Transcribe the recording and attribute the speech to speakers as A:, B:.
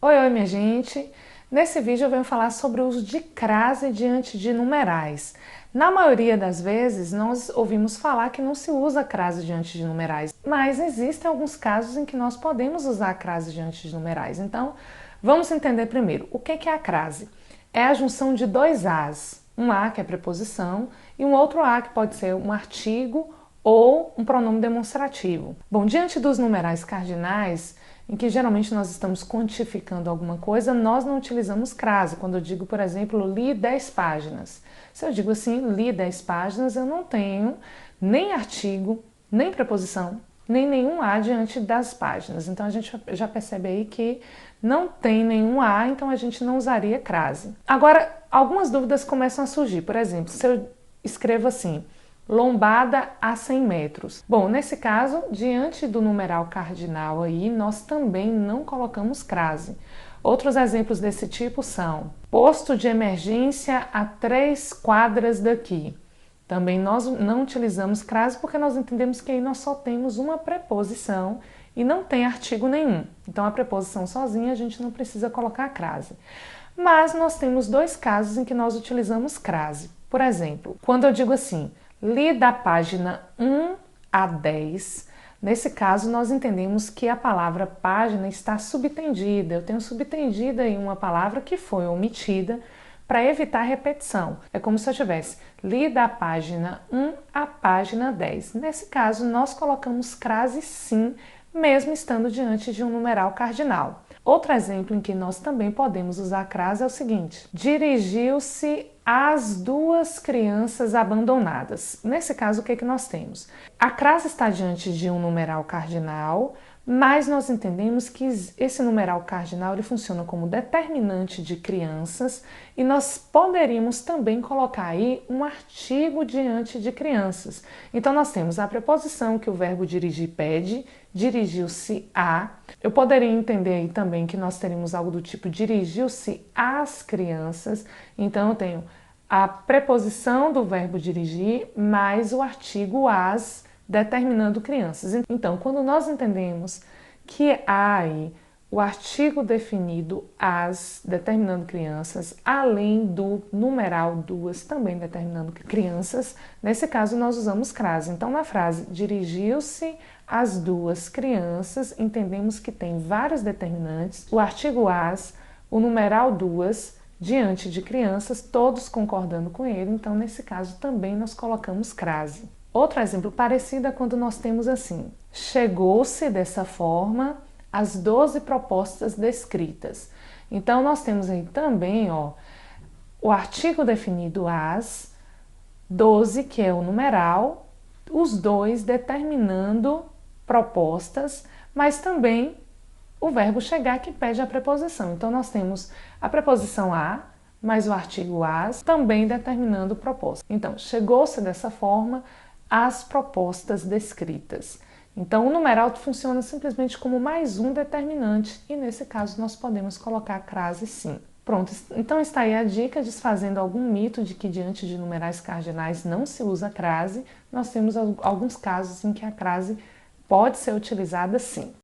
A: Oi, minha gente! Nesse vídeo eu venho falar sobre o uso de crase diante de numerais. Na maioria das vezes, nós ouvimos falar que não se usa crase diante de numerais, mas existem alguns casos em que nós podemos usar a crase diante de numerais. Então, vamos entender primeiro. O que é a crase? É a junção de dois As. Um A, que é preposição, e um outro A, que pode ser um artigo ou um pronome demonstrativo. Bom, diante dos numerais cardinais, em que geralmente nós estamos quantificando alguma coisa, nós não utilizamos crase. Quando eu digo, por exemplo, li 10 páginas. Se eu digo assim, li 10 páginas, eu não tenho nem artigo, nem preposição, nem nenhum A diante das páginas. Então a gente já percebe aí que não tem nenhum A, então a gente não usaria crase. Agora, algumas dúvidas começam a surgir. Por exemplo, se eu escrevo assim, lombada a 100 metros. Bom, nesse caso, diante do numeral cardinal aí, nós também não colocamos crase. Outros exemplos desse tipo são posto de emergência a 3 quadras daqui. Também nós não utilizamos crase porque nós entendemos que aí nós só temos uma preposição e não tem artigo nenhum. Então a preposição sozinha a gente não precisa colocar crase. Mas nós temos dois casos em que nós utilizamos crase. Por exemplo, quando eu digo assim, li da página 1 a 10, nesse caso nós entendemos que a palavra página está subtendida. Eu tenho subtendida em uma palavra que foi omitida para evitar repetição. É como se eu tivesse li da página 1 à página 10. Nesse caso, nós colocamos crase sim, mesmo estando diante de um numeral cardinal. Outro exemplo em que nós também podemos usar crase é o seguinte: dirigiu-se às 2 crianças abandonadas. Nesse caso, o que nós temos? A crase está diante de um numeral cardinal, mas nós entendemos que esse numeral cardinal ele funciona como determinante de crianças e nós poderíamos também colocar aí um artigo diante de crianças. Então nós temos a preposição que o verbo dirigir pede, dirigiu-se a. Eu poderia entender aí também que nós teríamos algo do tipo dirigiu-se às crianças. Então eu tenho a preposição do verbo dirigir mais o artigo às, determinando crianças. Então, quando nós entendemos que há aí o artigo definido as, determinando crianças, além do numeral 2, também determinando crianças, nesse caso nós usamos crase. Então, na frase dirigiu-se às 2 crianças, entendemos que tem vários determinantes, o artigo as, o numeral 2, diante de crianças, todos concordando com ele, então nesse caso também nós colocamos crase. Outro exemplo parecido é quando nós temos assim, chegou-se dessa forma às 12 propostas descritas. Então nós temos aí também o artigo definido as, 12 que é o numeral, os dois determinando propostas, mas também o verbo chegar que pede a preposição. Então nós temos a preposição a, mais o artigo as, também determinando proposta. Então, chegou-se dessa forma às propostas descritas. Então, o numeral funciona simplesmente como mais um determinante e, nesse caso, nós podemos colocar a crase sim. Pronto, então está aí a dica, desfazendo algum mito de que diante de numerais cardinais não se usa crase. Nós temos alguns casos em que a crase pode ser utilizada sim.